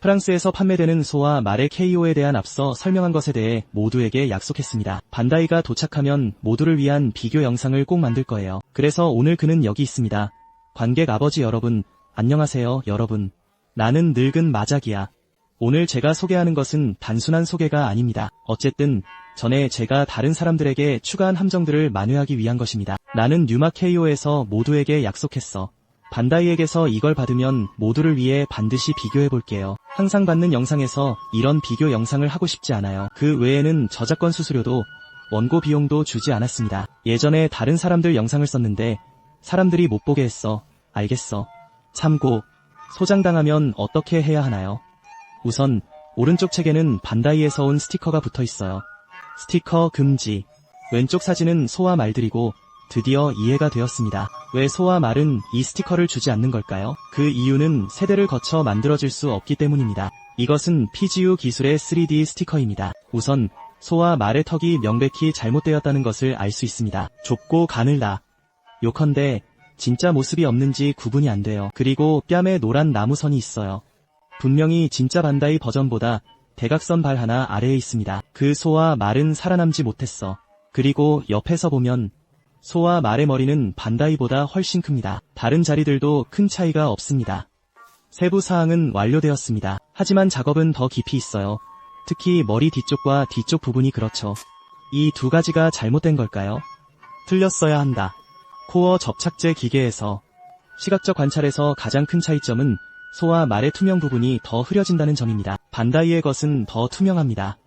프랑스에서 판매되는 소와 말의 KO에 대한 앞서 설명한 것에 대해 모두에게 약속했습니다. 반다이가 도착하면 모두를 위한 비교 영상을 꼭 만들 거예요. 그래서 오늘 그는 여기 있습니다. 관객 아버지 여러분, 안녕하세요 여러분. 나는 늙은 마작이야. 오늘 제가 소개하는 것은 단순한 소개가 아닙니다. 어쨌든 전에 제가 다른 사람들에게 추가한 함정들을 만회하기 위한 것입니다. 나는 뉴마 KO에서 모두에게 약속했어. 반다이에게서 이걸 받으면 모두를 위해 반드시 비교해볼게요. 항상 받는 영상에서 이런 비교 영상을 하고 싶지 않아요. 그 외에는 저작권 수수료도 원고 비용도 주지 않았습니다. 예전에 다른 사람들 영상을 썼는데 사람들이 못 보게 했어. 알겠어. 참고, 소장당하면 어떻게 해야 하나요? 우선 오른쪽 책에는 반다이에서 온 스티커가 붙어 있어요. 스티커 금지. 왼쪽 사진은 소와 말들이고 드디어 이해가 되었습니다. 왜 소와 말은 이 스티커를 주지 않는 걸까요? 그 이유는 세대를 거쳐 만들어질 수 없기 때문입니다. 이것은 PGU 기술의 3D 스티커입니다. 우선 소와 말의 턱이 명백히 잘못되었다는 것을 알 수 있습니다. 좁고 가늘다. 요컨대 진짜 모습이 없는지 구분이 안 돼요. 그리고 뺨에 노란 나무선이 있어요. 분명히 진짜 반다이 버전보다 대각선 발 하나 아래에 있습니다. 그 소와 말은 살아남지 못했어. 그리고 옆에서 보면 소와 말의 머리는 반다이보다 훨씬 큽니다. 다른 자리들도 큰 차이가 없습니다. 세부 사항은 완료되었습니다. 하지만 작업은 더 깊이 있어요. 특히 머리 뒤쪽과 뒤쪽 부분이 그렇죠. 이 두 가지가 잘못된 걸까요? 틀렸어야 한다. 코어 접착제 기계에서 시각적 관찰에서 가장 큰 차이점은 소와 말의 투명 부분이 더 흐려진다는 점입니다. 반다이의 것은 더 투명합니다.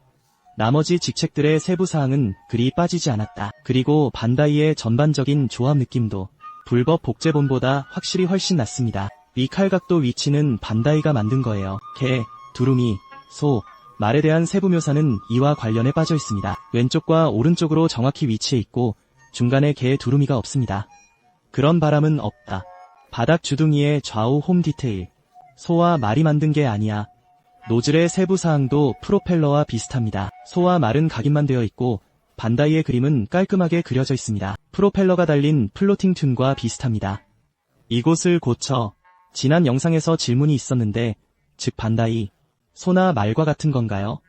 나머지 직책들의 세부 사항은 그리 빠지지 않았다. 그리고 반다이의 전반적인 조합 느낌도 불법 복제본보다 확실히 훨씬 낫습니다. 이 칼각도 위치는 반다이가 만든 거예요. 개, 두루미, 소, 말에 대한 세부 묘사는 이와 관련해 빠져 있습니다. 왼쪽과 오른쪽으로 정확히 위치해 있고 중간에 개 두루미가 없습니다. 그런 바람은 없다. 바닥 주둥이의 좌우 홈 디테일. 소와 말이 만든 게 아니야. 노즐의 세부 사항도 프로펠러와 비슷합니다. 소와 말은 각인만 되어 있고 반다이의 그림은 깔끔하게 그려져 있습니다. 프로펠러가 달린 플로팅 튠과 비슷합니다. 이곳을 고쳐. 지난 영상에서 질문이 있었는데 즉 반다이, 소나 말과 같은 건가요?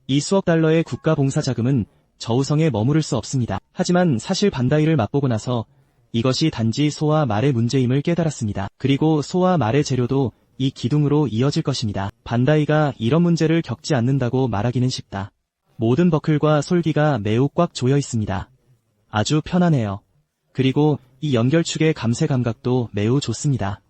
이 수억 달러의 국가 봉사 자금은 저우성에 머무를 수 없습니다. 하지만 사실 반다이를 맛보고 나서 이것이 단지 소와 말의 문제임을 깨달았습니다. 그리고 소와 말의 재료도 이 기둥으로 이어질 것입니다. 반다이가 이런 문제를 겪지 않는다고 말하기는 쉽다. 모든 버클과 솔기가 매우 꽉 조여 있습니다. 아주 편안해요. 그리고 이 연결축의 감세 감각도 매우 좋습니다.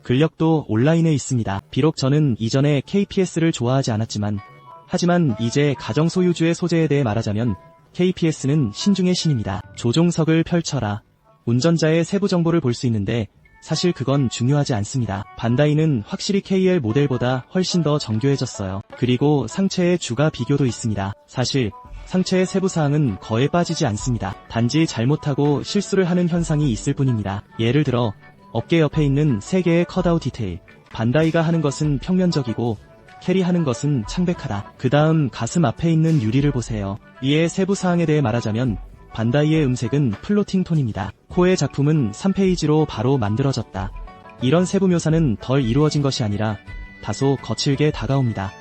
근력도 온라인에 있습니다. 비록 저는 이전에 KPS를 좋아하지 않았지만 하지만 이제 가정 소유주의 소재에 대해 말하자면 KPS는 신중의 신입니다. 조종석을 펼쳐라. 운전자의 세부 정보를 볼 수 있는데 사실 그건 중요하지 않습니다. 반다이는 확실히 KL 모델보다 훨씬 더 정교해졌어요. 그리고 상체의 주가 비교도 있습니다. 사실 상체의 세부 사항은 거의 빠지지 않습니다. 단지 잘못하고 실수를 하는 현상이 있을 뿐입니다. 예를 들어 어깨 옆에 있는 3개의 컷아웃 디테일. 반다이가 하는 것은 평면적이고 캐리하는 것은 창백하다. 그 다음 가슴 앞에 있는 유리를 보세요. 이에 세부 사항에 대해 말하자면 반다이의 음색은 플로팅 톤입니다. 코의 작품은 3페이지로 바로 만들어졌다. 이런 세부 묘사는 덜 이루어진 것이 아니라 다소 거칠게 다가옵니다.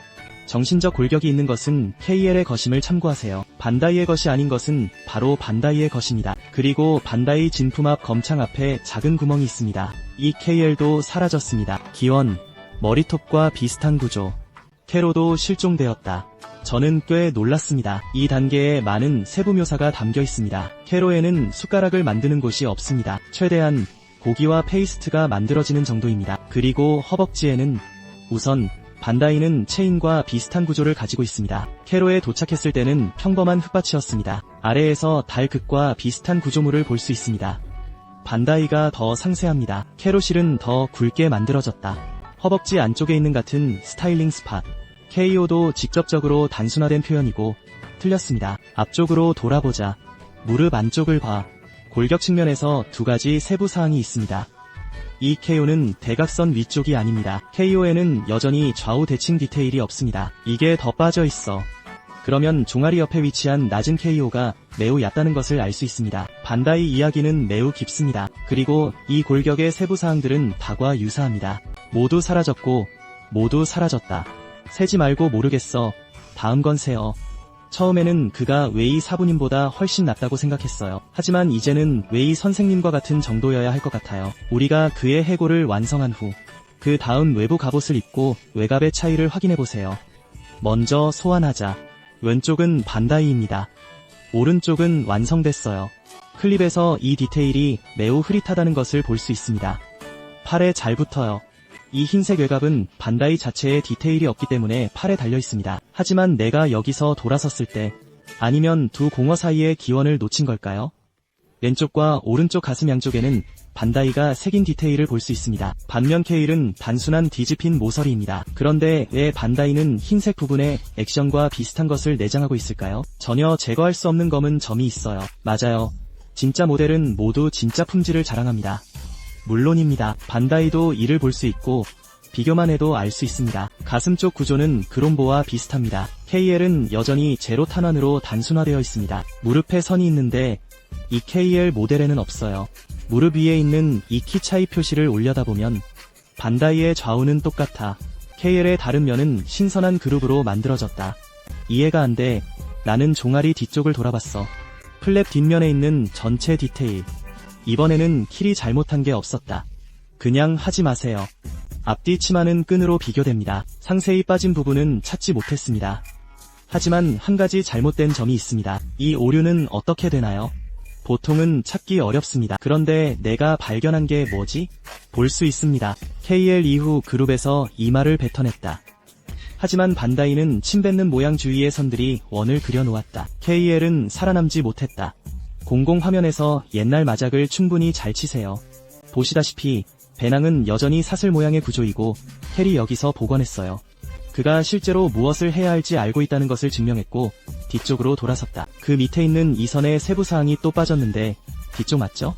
정신적 골격이 있는 것은 KL의 것임을 참고하세요. 반다이의 것이 아닌 것은 바로 반다이의 것입니다. 그리고 반다이 진품 앞 검창 앞에 작은 구멍이 있습니다. 이 KL도 사라졌습니다. 기원, 머리톱과 비슷한 구조. 캐로도 실종되었다. 저는 꽤 놀랐습니다. 이 단계에 많은 세부 묘사가 담겨 있습니다. 캐로에는 숟가락을 만드는 곳이 없습니다. 최대한 고기와 페이스트가 만들어지는 정도입니다. 그리고 허벅지에는 우선 반다이는 체인과 비슷한 구조를 가지고 있습니다. 캐로에 도착했을 때는 평범한 흙밭이었습니다. 아래에서 달극과 비슷한 구조물을 볼 수 있습니다. 반다이가 더 상세합니다. 캐로실은 더 굵게 만들어졌다. 허벅지 안쪽에 있는 같은 스타일링 스팟. KO도 직접적으로 단순화된 표현이고 틀렸습니다. 앞쪽으로 돌아보자. 무릎 안쪽을 봐. 골격 측면에서 두 가지 세부 사항이 있습니다. 이 KO는 대각선 위쪽이 아닙니다. KO에는 여전히 좌우 대칭 디테일이 없습니다. 이게 더 빠져 있어. 그러면 종아리 옆에 위치한 낮은 KO가 매우 얕다는 것을 알 수 있습니다. 반다이 이야기는 매우 깊습니다. 그리고 이 골격의 세부 사항들은 다과 유사합니다. 모두 사라졌고 모두 사라졌다. 세지 말고 모르겠어. 다음 건 세요. 처음에는 그가 웨이 사부님보다 훨씬 낫다고 생각했어요. 하지만 이제는 웨이 선생님과 같은 정도여야 할 것 같아요. 우리가 그의 해골을 완성한 후 그 다음 외부 갑옷을 입고 외갑의 차이를 확인해보세요. 먼저 소환하자. 왼쪽은 반다이입니다. 오른쪽은 완성됐어요. 클립에서 이 디테일이 매우 흐릿하다는 것을 볼 수 있습니다. 팔에 잘 붙어요. 이 흰색 외갑은 반다이 자체에 디테일이 없기 때문에 팔에 달려 있습니다. 하지만 내가 여기서 돌아섰을 때, 아니면 두 공허 사이의 기원을 놓친 걸까요? 왼쪽과 오른쪽 가슴 양쪽에는 반다이가 새긴 디테일을 볼 수 있습니다. 반면 케일은 단순한 뒤집힌 모서리입니다. 그런데 왜 반다이는 흰색 부분에 액션과 비슷한 것을 내장하고 있을까요? 전혀 제거할 수 없는 검은 점이 있어요. 맞아요. 진짜 모델은 모두 진짜 품질을 자랑합니다. 물론입니다. 반다이도 이를 볼 수 있고 비교만 해도 알 수 있습니다. 가슴 쪽 구조는 그롬보와 비슷합니다. KL은 여전히 제로 탄환으로 단순화되어 있습니다. 무릎에 선이 있는데 이 KL 모델에는 없어요. 무릎 위에 있는 이 키 차이 표시를 올려다보면 반다이의 좌우는 똑같아. KL의 다른 면은 신선한 그룹으로 만들어졌다. 이해가 안 돼. 나는 종아리 뒤쪽을 돌아봤어. 플랩 뒷면에 있는 전체 디테일. 이번에는 킬이 잘못한 게 없었다. 그냥 하지 마세요. 앞뒤 치마는 끈으로 비교됩니다. 상세히 빠진 부분은 찾지 못했습니다. 하지만 한 가지 잘못된 점이 있습니다. 이 오류는 어떻게 되나요? 보통은 찾기 어렵습니다. 그런데 내가 발견한 게 뭐지? 볼 수 있습니다. KL 이후 그룹에서 이마를 뱉어냈다. 하지만 반다이는 침 뱉는 모양 주위의 선들이 원을 그려놓았다. KL은 살아남지 못했다. 공공 화면에서 옛날 마작을 충분히 잘 치세요. 보시다시피 배낭은 여전히 사슬 모양의 구조이고 켈이 여기서 복원했어요. 그가 실제로 무엇을 해야 할지 알고 있다는 것을 증명했고 뒤쪽으로 돌아섰다. 그 밑에 있는 이 선의 세부 사항이 또 빠졌는데 뒤쪽 맞죠?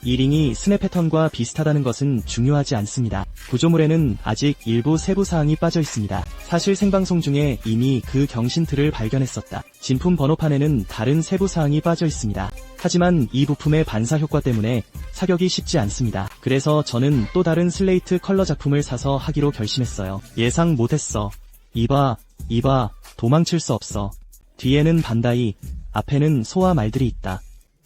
이 링이 스냅 패턴과 비슷하다는 것은 중요하지 않습니다. 구조물에는 아직 일부 세부 사항이 빠져 있습니다. 사실 생방송 중에 이미 그 경신틀을 발견했었다. 진품 번호판에는 다른 세부 사항이 빠져 있습니다. 하지만 이 부품의 반사 효과 때문에 사격이 쉽지 않습니다. 그래서 저는 또 다른 슬레이트 컬러 작품을 사서 하기로 결심했어요. 예상 못했어. 이봐, 도망칠 수 없어. 뒤에는 반다이, 앞에는 소와 말들이 있다.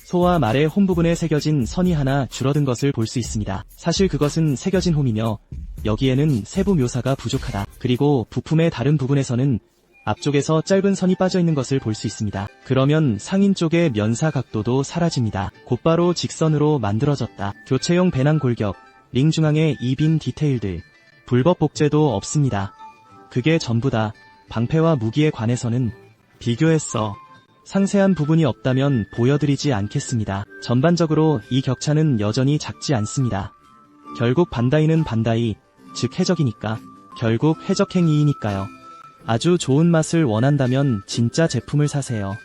소와 말의 홈 부분에 새겨진 선이 하나 줄어든 것을 볼 수 있습니다. 사실 그것은 새겨진 홈이며 여기에는 세부 묘사가 부족하다. 그리고 부품의 다른 부분에서는 앞쪽에서 짧은 선이 빠져 있는 것을 볼 수 있습니다. 그러면 상인 쪽의 면사 각도도 사라집니다. 곧바로 직선으로 만들어졌다. 교체용 배낭 골격, 링 중앙의 이 빈 디테일들, 불법 복제도 없습니다. 그게 전부다. 방패와 무기에 관해서는 비교했어. 상세한 부분이 없다면 보여드리지 않겠습니다. 전반적으로 이 격차는 여전히 작지 않습니다. 결국 반다이는 반다이, 즉 해적이니까. 결국 해적행위이니까요. 아주 좋은 맛을 원한다면 진짜 제품을 사세요.